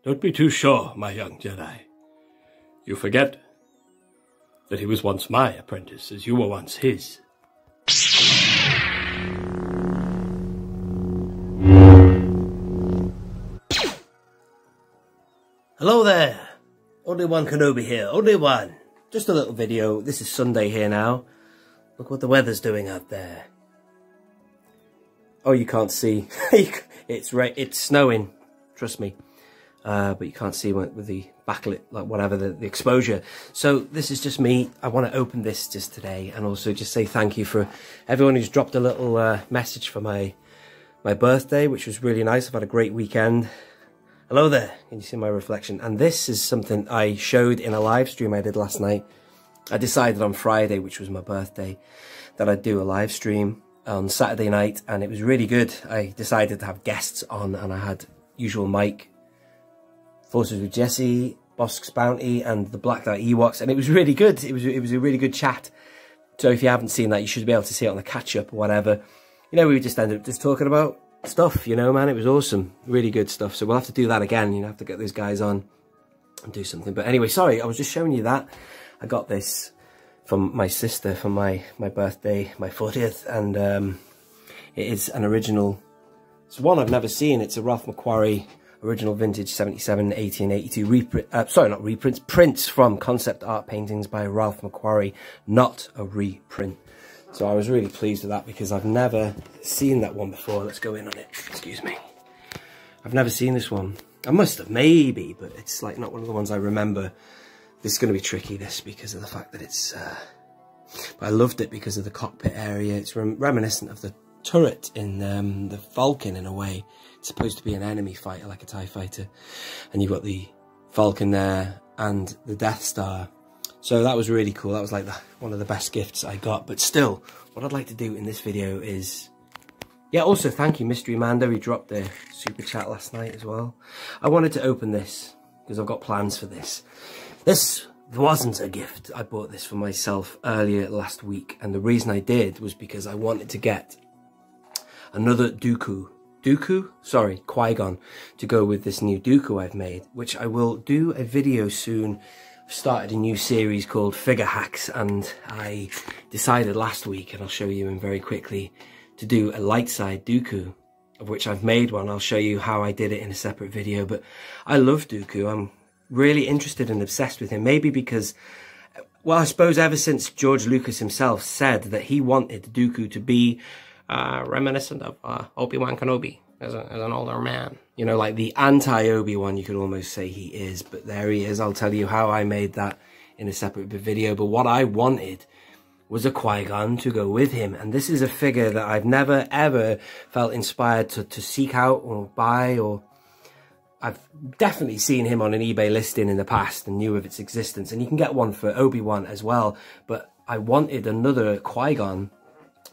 Don't be too sure, my young Jedi. You forget that he was once my apprentice, as you were once his. Hello there! Only one Kenobi here, only one. Just a little video. This is Sunday here now. Look what the weather's doing out there. Oh, you can't see. It's snowing, trust me. But you can't see with the backlit, like whatever, the exposure. So this is just me. I want to open this just today and also just say thank you for everyone who's dropped a little message for my birthday, which was really nice. I've had a great weekend. Hello there, can you see my reflection? And this is something I showed in a live stream I did last night. I decided on Friday, which was my birthday, that I'd do a live stream on Saturday night, and it was really good. I decided to have guests on, and I had usual Mike, Forces with Jesse, Bosk's Bounty, and the Black Knight Ewoks, and it was really good. It was a really good chat. So if you haven't seen that, you should be able to see it on the catch-up or whatever. You know, we just ended up just talking about stuff, you know, man. It was awesome. Really good stuff. So we'll have to do that again. You know, have to get those guys on and do something. But anyway, sorry, I was just showing you that. I got this from my sister for my birthday, my 40th, and it is an original. It's one I've never seen. It's a Ralph McQuarrie original vintage 77 1882 reprint. Sorry, not reprints. Prints from concept art paintings by Ralph McQuarrie, not a reprint. So I was really pleased with that because I've never seen that one before. Let's go in on it. Excuse me. I've never seen this one. I must have, maybe, but it's like not one of the ones I remember. This is going to be tricky, this, because of the fact that it's... but I loved it because of the cockpit area. It's reminiscent of the turret in the Falcon in a way. It's supposed to be an enemy fighter, like a TIE fighter. And you've got the Falcon there and the Death Star. So that was really cool. That was like one of the best gifts I got. But still, what I'd like to do in this video is... Yeah, also thank you, Mystery Mando. He dropped a super chat last night as well. I wanted to open this because I've got plans for this. This wasn't a gift. I bought this for myself earlier last week. And the reason I did was because I wanted to get another Dooku. Sorry, Qui Gon, to go with this new Dooku I've made, which I will do a video soon. I've started a new series called Figure Hacks, and I decided last week, and I'll show you in very quickly, to do a light side Dooku, of which I've made one. I'll show you how I did it in a separate video, but I love Dooku. I'm really interested and obsessed with him, maybe because, well, I suppose ever since George Lucas himself said that he wanted Dooku to be reminiscent of Obi-Wan Kenobi as an older man. You know, like the anti-Obi-Wan, you could almost say he is, but there he is. I'll tell you how I made that in a separate video. But what I wanted was a Qui-Gon to go with him. And this is a figure that I've never, ever felt inspired to seek out or buy. Or I've definitely seen him on an eBay listing in the past and knew of its existence. And you can get one for Obi-Wan as well. But I wanted another Qui-Gon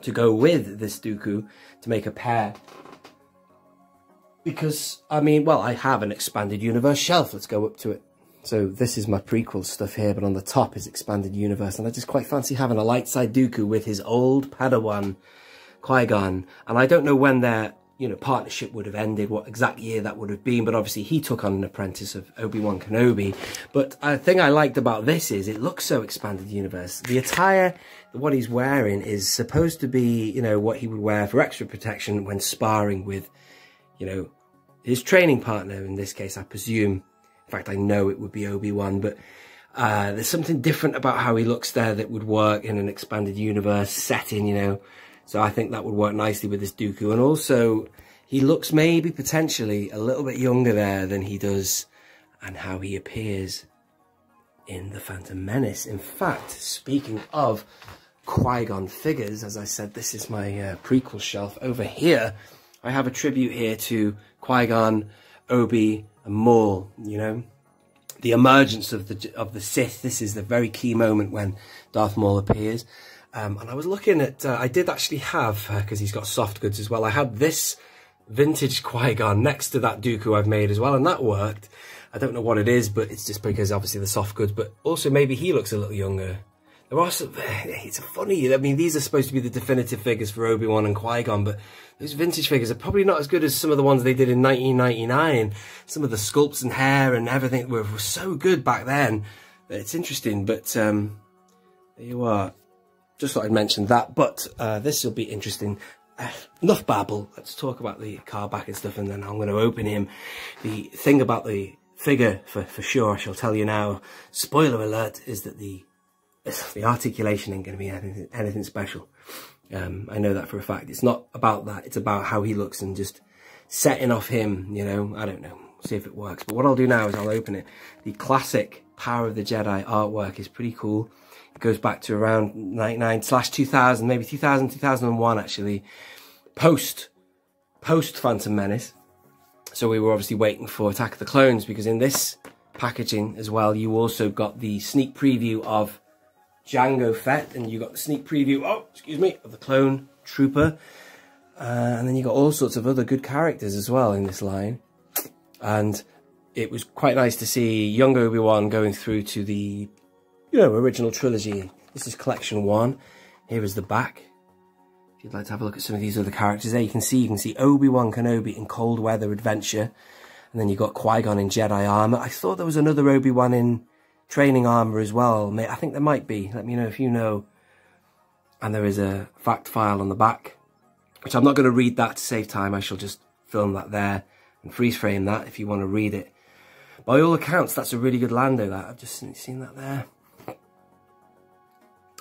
to go with this Dooku to make a pair. Because, I mean, well, I have an expanded universe shelf. Let's go up to it. So this is my prequel stuff here, but on the top is expanded universe. And I just quite fancy having a light side Dooku with his old Padawan Qui-Gon. And I don't know when their, you know, partnership would have ended, what exact year that would have been. But obviously he took on an apprentice of Obi-Wan Kenobi. But the thing I liked about this is it looks so expanded universe. The attire, what he's wearing is supposed to be, you know, what he would wear for extra protection when sparring with, you know, his training partner. In this case, I presume, in fact, I know it would be Obi-Wan, but there's something different about how he looks there that would work in an expanded universe setting, you know. So I think that would work nicely with this Dooku. And also, he looks maybe potentially a little bit younger there than he does and how he appears in The Phantom Menace. In fact, speaking of Qui-Gon figures, as I said, this is my prequel shelf. Over here, I have a tribute here to Qui-Gon, Obi, and Maul, you know. The emergence of the Sith. This is the very key moment when Darth Maul appears. And I was looking at, I did actually have, because he's got soft goods as well, I had this vintage Qui-Gon next to that Dooku I've made as well, and that worked. I don't know what it is, but it's just because obviously the soft goods, but also maybe he looks a little younger There are some, it's funny, I mean, these are supposed to be the definitive figures for Obi-Wan and Qui Gon, but those vintage figures are probably not as good as some of the ones they did in 1999. Some of the sculpts and hair and everything were so good back then. It's interesting, but there you are. Just thought I'd mention that, but this will be interesting. Enough babble. Let's talk about the car back and stuff, and then I'm going to open him. The thing about the figure, for sure, I shall tell you now, spoiler alert, is that the articulation ain't going to be anything special. I know that for a fact. It's not about that. It's about how he looks and just setting off him, you know. I don't know. See if it works. But what I'll do now is I'll open it. The classic Power of the Jedi artwork is pretty cool. It goes back to around 99/2000, maybe 2000, 2001 actually. Post Phantom Menace. So we were obviously waiting for Attack of the Clones, because in this packaging as well, you also got the sneak preview of Jango Fett, and you got the sneak preview, of the Clone Trooper, and then you got all sorts of other good characters as well in this line. And it was quite nice to see young Obi-Wan going through to the, you know, original trilogy. This is collection 1. Here is the back. If you'd like to have a look at some of these other characters there, you can see Obi-Wan Kenobi in Cold Weather Adventure, and then you got Qui-Gon in Jedi armor. I thought there was another Obi-Wan in training armor as well. I think there might be. Let me know if you know. And there is a fact file on the back, which I'm not going to read that to save time. I shall just film that there and freeze frame that if you want to read it. By all accounts, that's a really good Lando, that. I've just seen that there.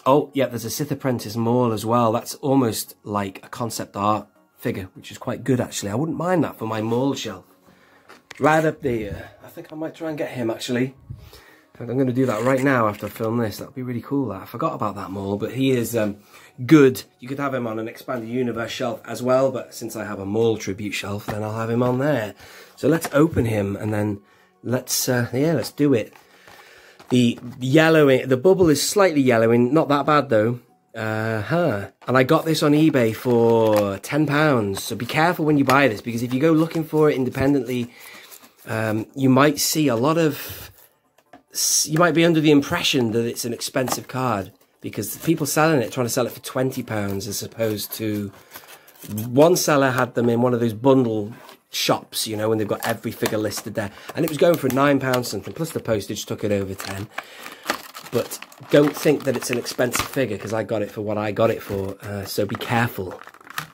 Oh, yeah, there's a Sith Apprentice Maul as well. That's almost like a concept art figure, which is quite good, actually. I wouldn't mind that for my Maul shelf. Right up there. I think I might try and get him, actually. I'm going to do that right now after I film this. That would be really cool. I forgot about that Maul, but he is good. You could have him on an Expanded Universe shelf as well, but since I have a Maul tribute shelf, then I'll have him on there. So let's open him, and then let's do it. The yellowing, the bubble is slightly yellowing, not that bad though. And I got this on eBay for £10. So be careful when you buy this, because if you go looking for it independently, you might see a lot of. You might be under the impression that it's an expensive card, because people selling it, trying to sell it for £20, as opposed to one seller had them in one of those bundle shops, you know, when they've got every figure listed there, and it was going for £9 something, plus the postage took it over 10. But don't think that it's an expensive figure, because I got it for what I got it for, so be careful.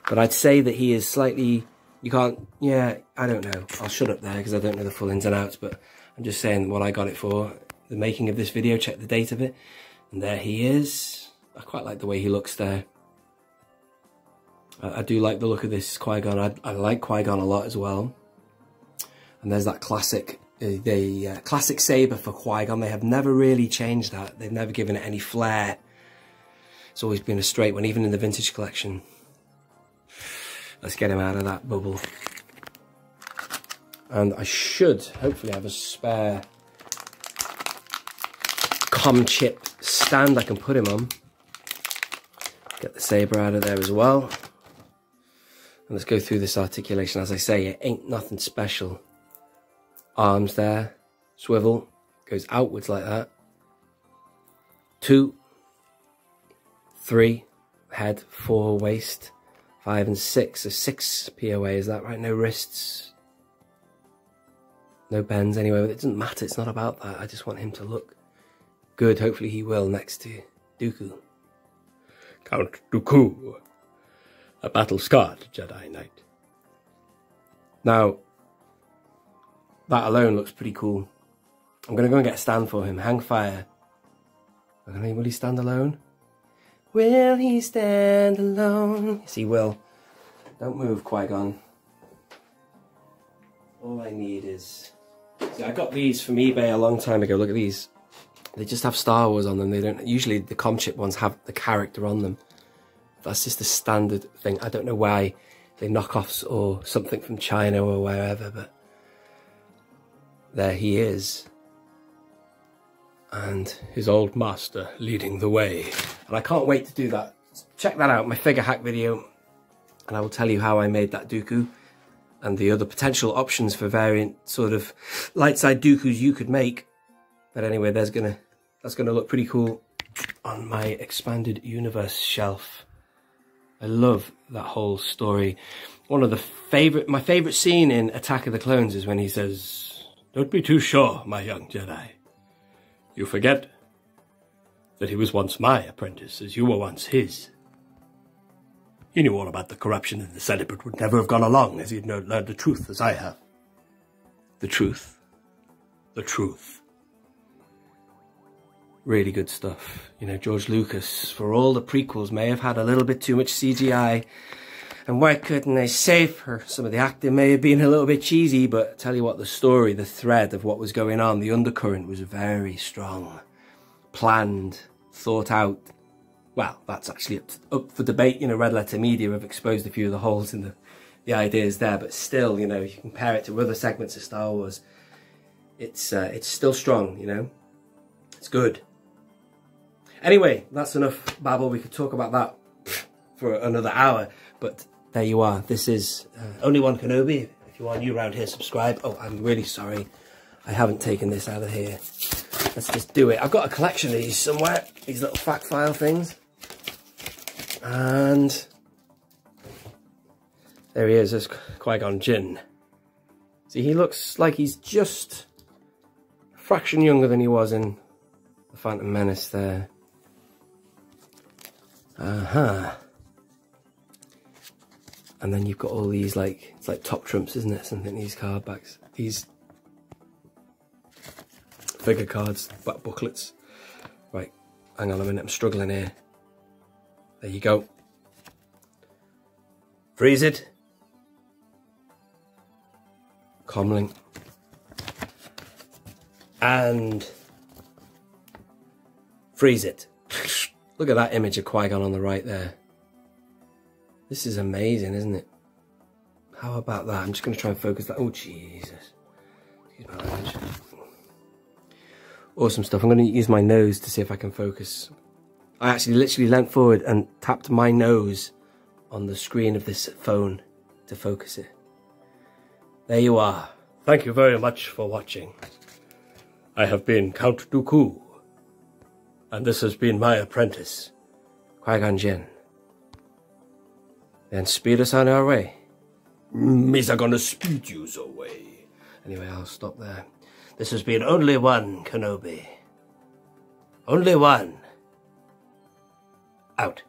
But I'd say that he is slightly, you can't, yeah, I don't know, I'll shut up there because I don't know the full ins and outs, but I'm just saying what I got it for. The making of this video, check the date of it, and there he is. I quite like the way he looks there. I do like the look of this Qui-Gon. I like Qui-Gon a lot as well. And there's that classic, classic saber for Qui-Gon. They have never really changed that. They've never given it any flair. It's always been a straight one, even in the vintage collection. Let's get him out of that bubble. And I should hopefully have a spare com chip stand I can put him on. Get the saber out of there as well. And let's go through this articulation. As I say, it ain't nothing special. Arms there, swivel, goes outwards like that. 2, 3, head, 4, waist, 5 and 6. So 6 POA, is that right? No wrists, no bends anyway. It doesn't matter, it's not about that. I just want him to look good. Hopefully he will, next to Dooku. Count Dooku, a battle-scarred Jedi Knight. Now, that alone looks pretty cool. I'm going to go and get a stand for him. Hang fire. Will he stand alone? Will he stand alone? Yes, he will. Don't move, Qui-Gon. All I need is... See, I got these from eBay a long time ago. Look at these. They just have Star Wars on them. They don't. Usually the com chip ones have the character on them. That's just a standard thing. I don't know why they knockoffs or something from China or wherever, but there he is. And his old master leading the way. And I can't wait to do that. Check that out, my figure hack video. And I will tell you how I made that Dooku and the other potential options for variant sort of light side Dookus you could make. But anyway, that's gonna look pretty cool on my expanded universe shelf. I love that whole story. One of my favourite scene in Attack of the Clones is when he says, "Don't be too sure, my young Jedi. You forget that he was once my apprentice, as you were once his. He knew all about the corruption in the Senate, but would never have gone along as he had learned the truth as I have. The truth. The truth." Really good stuff. You know, George Lucas, for all the prequels, may have had a little bit too much CGI. And why couldn't they say for some of the acting may have been a little bit cheesy, but tell you what, the story, the thread of what was going on, the undercurrent was very strong. Planned, thought out. Well, that's actually up for debate. You know, Red Letter Media have exposed a few of the holes in the ideas there, but still, you know, you compare it to other segments of Star Wars, it's still strong, you know. It's good. Anyway, that's enough babble. We could talk about that for another hour, but there you are. This is Only One Kenobi. If you are new around here, subscribe. Oh, I'm really sorry I haven't taken this out of here. Let's just do it. I've got a collection of these somewhere, these little fact file things. And there he is, there's Qui Gon Jinn. See, he looks like he's just a fraction younger than he was in The Phantom Menace there. And then you've got all these, like, it's like top trumps, isn't it? Something, these card backs, these figure cards, back booklets. Right, hang on a minute, I'm struggling here. There you go. Freeze it. Comlink. And freeze it. Look at that image of Qui-Gon on the right there. This is amazing, isn't it? How about that? I'm just going to try and focus that. Oh, Jesus. Excuse my language. Awesome stuff. I'm going to use my nose to see if I can focus. I actually literally leant forward and tapped my nose on the screen of this phone to focus it. There you are. Thank you very much for watching. I have been Count Dooku, and this has been my apprentice, Qui Gon Jinn. Then speed us on our way. Me's I gonna speed yous away. Anyway, I'll stop there. This has been Only One Kenobi. Only One. Out.